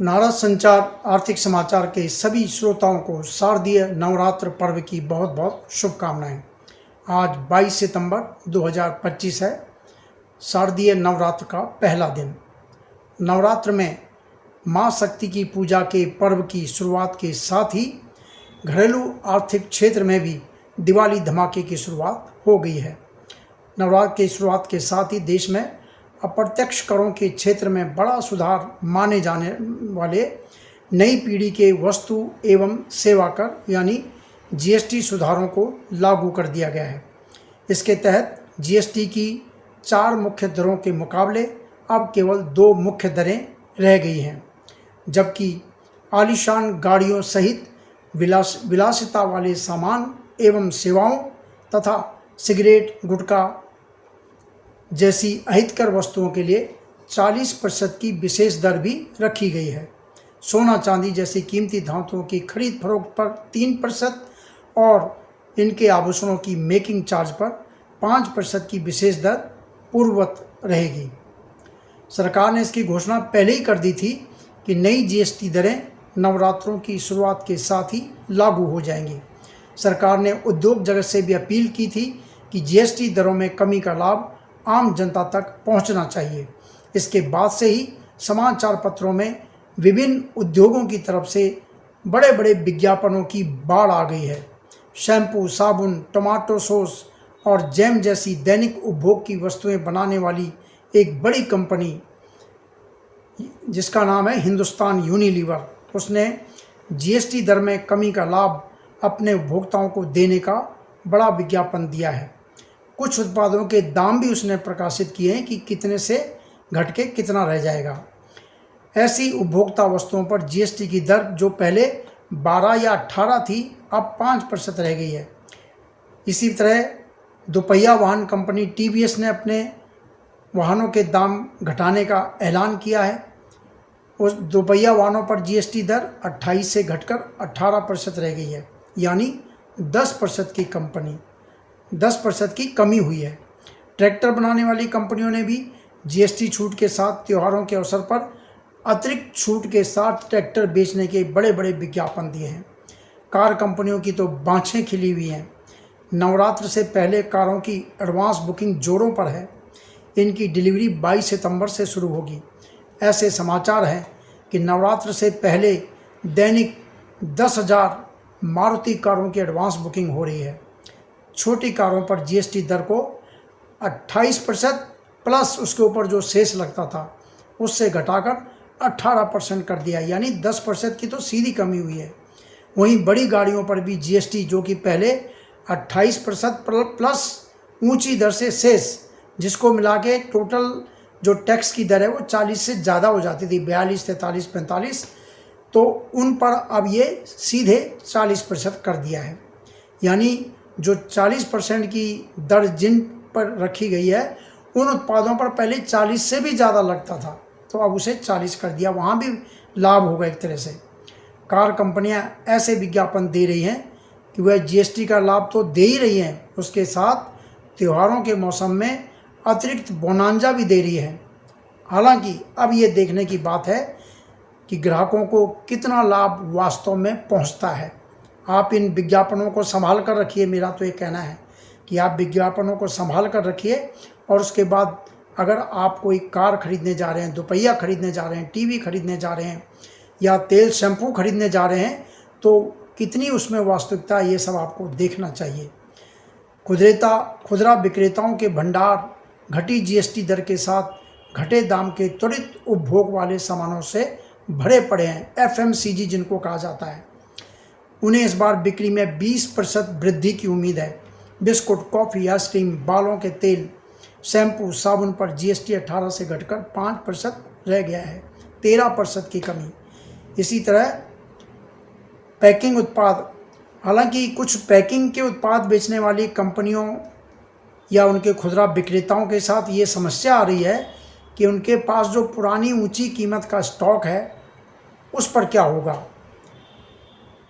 नारद संचार आर्थिक समाचार के सभी श्रोताओं को शारदीय नवरात्र पर्व की बहुत बहुत शुभकामनाएं। आज 22 सितंबर 2025 है, शारदीय नवरात्र का पहला दिन। नवरात्र में माँ शक्ति की पूजा के पर्व की शुरुआत के साथ ही घरेलू आर्थिक क्षेत्र में भी दिवाली धमाके की शुरुआत हो गई है। नवरात्र की शुरुआत के साथ ही देश में अप्रत्यक्ष करों के क्षेत्र में बड़ा सुधार माने जाने वाले नई पीढ़ी के वस्तु एवं सेवा कर यानी जीएसटी सुधारों को लागू कर दिया गया है। इसके तहत जीएसटी की 4 मुख्य दरों के मुकाबले अब केवल 2 मुख्य दरें रह गई हैं, जबकि आलीशान गाड़ियों सहित विलासिता वाले सामान एवं सेवाओं तथा सिगरेट, गुटखा जैसी अहितकर वस्तुओं के लिए 40% की विशेष दर भी रखी गई है। सोना चांदी जैसी कीमती धातुओं की खरीद फरोख्त पर 3% और इनके आभूषणों की मेकिंग चार्ज पर 5% की विशेष दर पूर्ववत रहेगी। सरकार ने इसकी घोषणा पहले ही कर दी थी कि नई जीएसटी दरें नवरात्रों की शुरुआत के साथ ही लागू हो जाएंगी। सरकार ने उद्योग जगत से भी अपील की थी कि जीएसटी दरों में कमी का लाभ आम जनता तक पहुंचना चाहिए। इसके बाद से ही समाचार पत्रों में विभिन्न उद्योगों की तरफ से बड़े बड़े विज्ञापनों की बाढ़ आ गई है। शैम्पू, साबुन, टमाटो सॉस और जैम जैसी दैनिक उपभोग की वस्तुएं बनाने वाली एक बड़ी कंपनी जिसका नाम है हिंदुस्तान यूनिलीवर, उसने जीएसटी दर में कमी का लाभ अपने उपभोक्ताओं को देने का बड़ा विज्ञापन दिया है। कुछ उत्पादों के दाम भी उसने प्रकाशित किए हैं कि कितने से घट के कितना रह जाएगा। ऐसी उपभोक्ता वस्तुओं पर जीएसटी की दर जो पहले 12 या 18 थी, अब 5% रह गई है। इसी तरह दोपहिया वाहन कंपनी टीवीएस ने अपने वाहनों के दाम घटाने का ऐलान किया है। उस दोपहिया वाहनों पर जीएसटी दर 28 से घटकर 18% रह गई है, यानी 10% की कमी हुई है। ट्रैक्टर बनाने वाली कंपनियों ने भी जीएसटी छूट के साथ त्योहारों के अवसर पर अतिरिक्त छूट के साथ ट्रैक्टर बेचने के बड़े बड़े विज्ञापन दिए हैं। कार कंपनियों की तो बाँछें खिली हुई हैं। नवरात्र से पहले कारों की एडवांस बुकिंग जोरों पर है। इनकी डिलीवरी 22 सितंबर से शुरू होगी। ऐसे समाचार हैं कि नवरात्र से पहले दैनिक 10,000 मारुति कारों की एडवांस बुकिंग हो रही है। छोटी कारों पर जीएसटी दर को 28% प्लस उसके ऊपर जो शेष लगता था उससे घटाकर 18% कर दिया, यानी 10% की तो सीधी कमी हुई है। वहीं बड़ी गाड़ियों पर भी जीएसटी जो कि पहले 28% प्लस ऊंची दर से शेष, जिसको मिला के टोटल जो टैक्स की दर है वो 40 से ज़्यादा हो जाती थी, 42, 43, 45, तो उन पर अब ये सीधे 40% कर दिया है। यानी जो 40% की दर जिन पर रखी गई है उन उत्पादों पर पहले 40 से भी ज़्यादा लगता था, तो अब उसे 40 कर दिया। वहाँ भी लाभ होगा एक तरह से। कार कंपनियां ऐसे विज्ञापन दे रही हैं कि वह जीएसटी का लाभ तो दे ही रही हैं, उसके साथ त्योहारों के मौसम में अतिरिक्त बोनांजा भी दे रही है। हालांकि अब ये देखने की बात है कि ग्राहकों को कितना लाभ वास्तव में पहुँचता है। आप इन विज्ञापनों को संभाल कर रखिए। मेरा तो ये कहना है कि आप विज्ञापनों को संभाल कर रखिए और उसके बाद अगर आप कोई कार खरीदने जा रहे हैं, दोपहिया खरीदने जा रहे हैं, टीवी खरीदने जा रहे हैं या तेल शैम्पू खरीदने जा रहे हैं, तो कितनी उसमें वास्तविकता, ये सब आपको देखना चाहिए। खुदरा विक्रेताओं के भंडार घटी जीएसटी दर के साथ घटे दाम के त्वरित उपभोग वाले सामानों से भरे पड़े हैं। एफएमसीजी जिनको कहा जाता है, उन्हें इस बार बिक्री में 20% वृद्धि की उम्मीद है। बिस्कुट, कॉफ़ी, आइसक्रीम, बालों के तेल, शैम्पू, साबुन पर जीएसटी 18 से घटकर 5% रह गया है, 13% की कमी। इसी तरह पैकिंग उत्पाद, हालांकि कुछ पैकिंग के उत्पाद बेचने वाली कंपनियों या उनके खुदरा विक्रेताओं के साथ ये समस्या आ रही है कि उनके पास जो पुरानी ऊंची कीमत का स्टॉक है उस पर क्या होगा।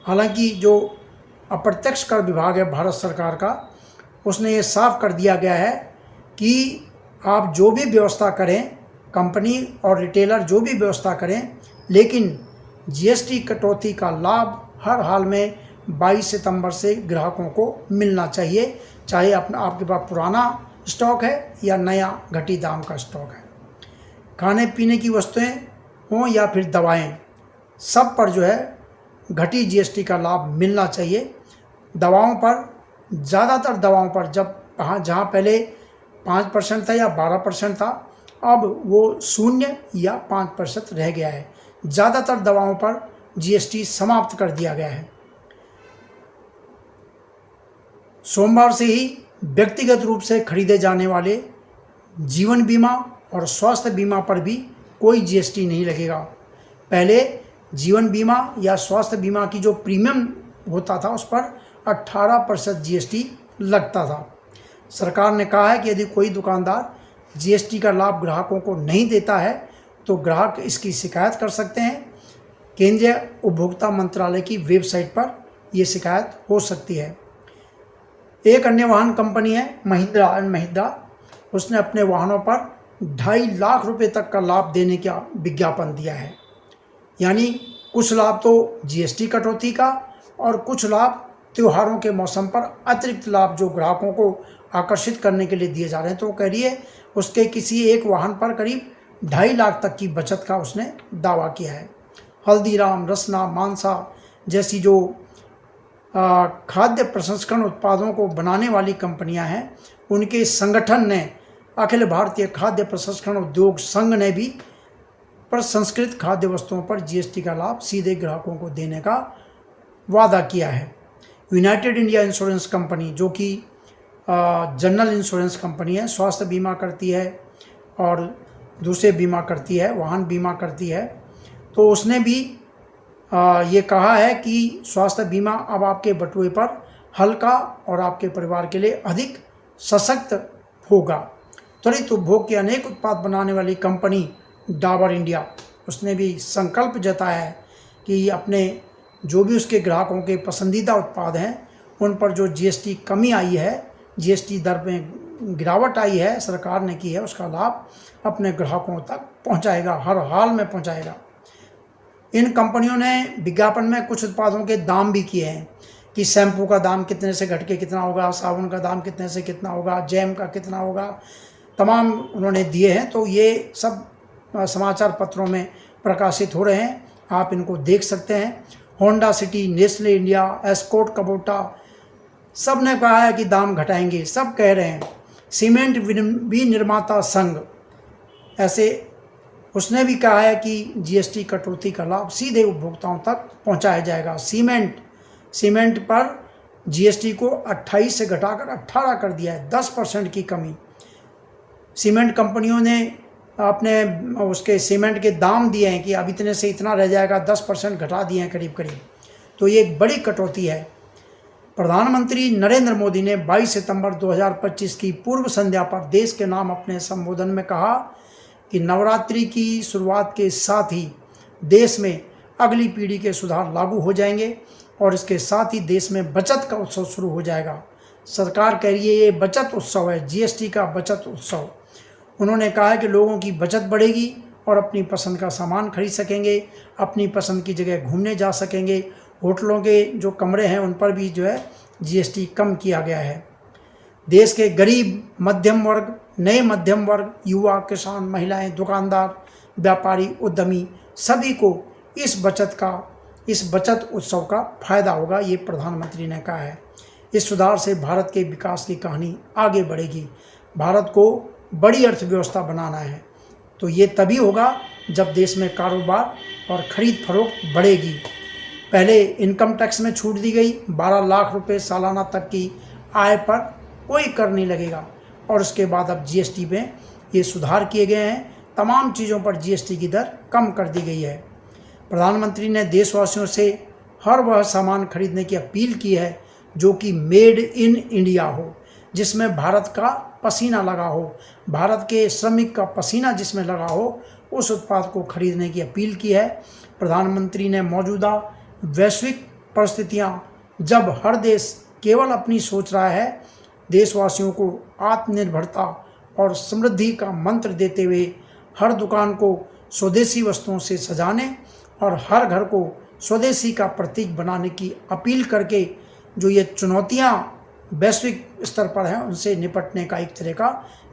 हालांकि जो अप्रत्यक्ष कर विभाग है भारत सरकार का, उसने ये साफ कर दिया गया है कि आप जो भी व्यवस्था करें, कंपनी और रिटेलर जो भी व्यवस्था करें, लेकिन जीएसटी कटौती का लाभ हर हाल में 22 सितंबर से ग्राहकों को मिलना चाहिए, चाहे अपना आपके पास पुराना स्टॉक है या नया घटी दाम का स्टॉक है। खाने पीने की वस्तुएं हों या फिर दवाएं, सब पर जो है घटी जीएसटी का लाभ मिलना चाहिए। दवाओं पर, ज़्यादातर दवाओं पर जहाँ पहले 5% था या 12% था, अब वो 0 या 5% रह गया है। ज़्यादातर दवाओं पर जीएसटी समाप्त कर दिया गया है। सोमवार से ही व्यक्तिगत रूप से खरीदे जाने वाले जीवन बीमा और स्वास्थ्य बीमा पर भी कोई जीएसटी नहीं लगेगा। पहले जीवन बीमा या स्वास्थ्य बीमा की जो प्रीमियम होता था उस पर 18% जीएसटी लगता था। सरकार ने कहा है कि यदि कोई दुकानदार जीएसटी का लाभ ग्राहकों को नहीं देता है तो ग्राहक इसकी शिकायत कर सकते हैं। केंद्रीय उपभोक्ता मंत्रालय की वेबसाइट पर यह शिकायत हो सकती है। एक अन्य वाहन कंपनी है महिंद्रा एंड महिंद्रा, उसने अपने वाहनों पर 2.5 लाख रुपए तक का लाभ देने का विज्ञापन दिया है। यानी कुछ लाभ तो जीएसटी कटौती का और कुछ लाभ त्योहारों के मौसम पर अतिरिक्त लाभ जो ग्राहकों को आकर्षित करने के लिए दिए जा रहे हैं। तो वो कह रही है उसके किसी एक वाहन पर करीब 2.5 लाख तक की बचत का उसने दावा किया है। हल्दीराम, रसना, मानसा जैसी जो खाद्य प्रसंस्करण उत्पादों को बनाने वाली कंपनियां हैं, उनके संगठन ने, अखिल भारतीय खाद्य प्रसंस्करण उद्योग संघ ने भी प्रसंस्कृत खाद्य वस्तुओं पर जीएसटी का लाभ सीधे ग्राहकों को देने का वादा किया है। यूनाइटेड इंडिया इंश्योरेंस कंपनी, जो कि जनरल इंश्योरेंस कंपनी है, स्वास्थ्य बीमा करती है और दूसरे बीमा करती है, वाहन बीमा करती है, तो उसने भी ये कहा है कि स्वास्थ्य बीमा अब आपके बटुए पर हल्का और आपके परिवार के लिए अधिक सशक्त होगा। त्वरित उपभोग के अनेक उत्पाद बनाने वाली कंपनी डाबर इंडिया, उसने भी संकल्प जताया है कि अपने जो भी उसके ग्राहकों के पसंदीदा उत्पाद हैं उन पर जो जीएसटी कमी आई है, जीएसटी दर में गिरावट आई है, सरकार ने की है, उसका लाभ अपने ग्राहकों तक पहुंचाएगा, हर हाल में पहुंचाएगा। इन कंपनियों ने विज्ञापन में कुछ उत्पादों के दाम भी किए हैं कि शैम्पू का दाम कितने से घट के कितना होगा, साबुन का दाम कितने से कितना होगा, जैम का कितना होगा, तमाम उन्होंने दिए हैं। तो ये सब समाचार पत्रों में प्रकाशित हो रहे हैं, आप इनको देख सकते हैं। Honda City, Nestle India, Escort Kubota, सब ने कहा है कि दाम घटाएंगे, सब कह रहे हैं। सीमेंट विनिर्माता संघ, ऐसे उसने भी कहा है कि जीएसटी कटौती का लाभ सीधे उपभोक्ताओं तक पहुंचाया जाएगा। सीमेंट पर जीएसटी को 28 से घटाकर 18 कर दिया है, 10% की कमी। सीमेंट कंपनियों ने अपने उसके सीमेंट के दाम दिए हैं कि अब इतने से इतना रह जाएगा, 10% घटा दिए हैं करीब करीब। तो ये एक बड़ी कटौती है। प्रधानमंत्री नरेंद्र मोदी ने 22 सितंबर 2025 की पूर्व संध्या पर देश के नाम अपने संबोधन में कहा कि नवरात्रि की शुरुआत के साथ ही देश में अगली पीढ़ी के सुधार लागू हो जाएंगे और इसके साथ ही देश में बचत का उत्सव शुरू हो जाएगा। सरकार कह रही है ये बचत उत्सव है, जीएसटी का बचत उत्सव। उन्होंने कहा है कि लोगों की बचत बढ़ेगी और अपनी पसंद का सामान खरीद सकेंगे, अपनी पसंद की जगह घूमने जा सकेंगे। होटलों के जो कमरे हैं उन पर भी जो है जीएसटी कम किया गया है। देश के गरीब, मध्यम वर्ग, नए मध्यम वर्ग, युवा, किसान, महिलाएं, दुकानदार, व्यापारी, उद्यमी, सभी को इस बचत उत्सव का फायदा होगा, ये प्रधानमंत्री ने कहा है। इस सुधार से भारत के विकास की कहानी आगे बढ़ेगी। भारत को बड़ी अर्थव्यवस्था बनाना है तो ये तभी होगा जब देश में कारोबार और खरीद फरोख्त बढ़ेगी। पहले इनकम टैक्स में छूट दी गई, 12 लाख रुपए सालाना तक की आय पर कोई कर नहीं लगेगा, और उसके बाद अब जीएसटी में ये सुधार किए गए हैं। तमाम चीज़ों पर जीएसटी की दर कम कर दी गई है। प्रधानमंत्री ने देशवासियों से हर वह सामान खरीदने की अपील की है जो कि मेड इन इंडिया हो, जिसमें भारत का पसीना लगा हो, भारत के श्रमिक का पसीना जिसमें लगा हो, उस उत्पाद को खरीदने की अपील की है। प्रधानमंत्री ने मौजूदा वैश्विक परिस्थितियां, जब हर देश केवल अपनी सोच रहा है, देशवासियों को आत्मनिर्भरता और समृद्धि का मंत्र देते हुए हर दुकान को स्वदेशी वस्तुओं से सजाने और हर घर को स्वदेशी का प्रतीक बनाने की अपील करके जो ये चुनौतियां वैश्विक स्तर पर हैं उनसे निपटने का एक तरह का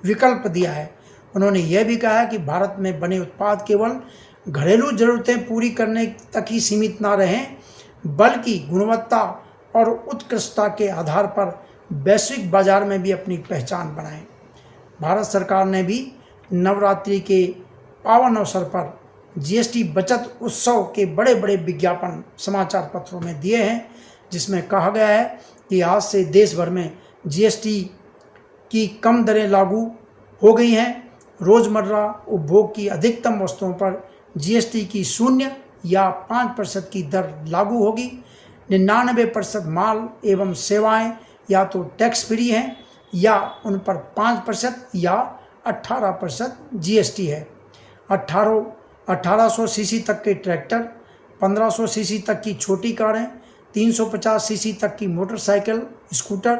विकल्प दिया है। उन्होंने यह भी कहा है कि भारत में बने उत्पाद केवल घरेलू ज़रूरतें पूरी करने तक ही सीमित ना रहें, बल्कि गुणवत्ता और उत्कृष्टता के आधार पर वैश्विक बाजार में भी अपनी पहचान बनाएं। भारत सरकार ने भी नवरात्रि के पावन अवसर पर जीएसटी बचत उत्सव के बड़े बड़े विज्ञापन समाचार पत्रों में दिए हैं, जिसमें कहा गया है कि आज से देश भर में जीएसटी की कम दरें लागू हो गई हैं। रोज़मर्रा उपभोग की अधिकतम वस्तुओं पर जीएसटी की 0 या 5% की दर लागू होगी। 99% माल एवं सेवाएं या तो टैक्स फ्री हैं या उन पर 5% या 18% जीएसटी है। 1800 सीसी तक के ट्रैक्टर, 1500 सीसी तक की छोटी कारें, 350 सीसी तक की motorcycle, scooter,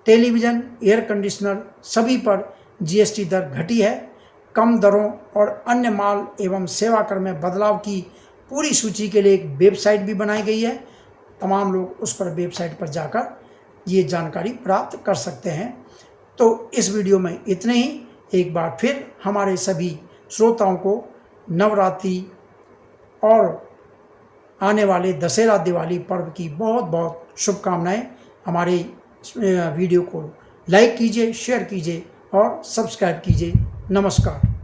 television, air conditioner सभी पर जीएसटी दर घटी है। कम दरों और अन्य माल एवं सेवा कर में बदलाव की पूरी सूची के लिए एक वेबसाइट भी बनाई गई है। तमाम लोग उस पर वेबसाइट पर जाकर ये जानकारी प्राप्त कर सकते हैं। तो इस वीडियो में इतने ही। एक बार फिर हमारे सभी श्रोताओं को नवरात्रि और आने वाले दशहरा दिवाली पर्व की बहुत बहुत शुभकामनाएं। हमारे वीडियो को लाइक कीजिए, शेयर कीजिए और सब्सक्राइब कीजिए। नमस्कार।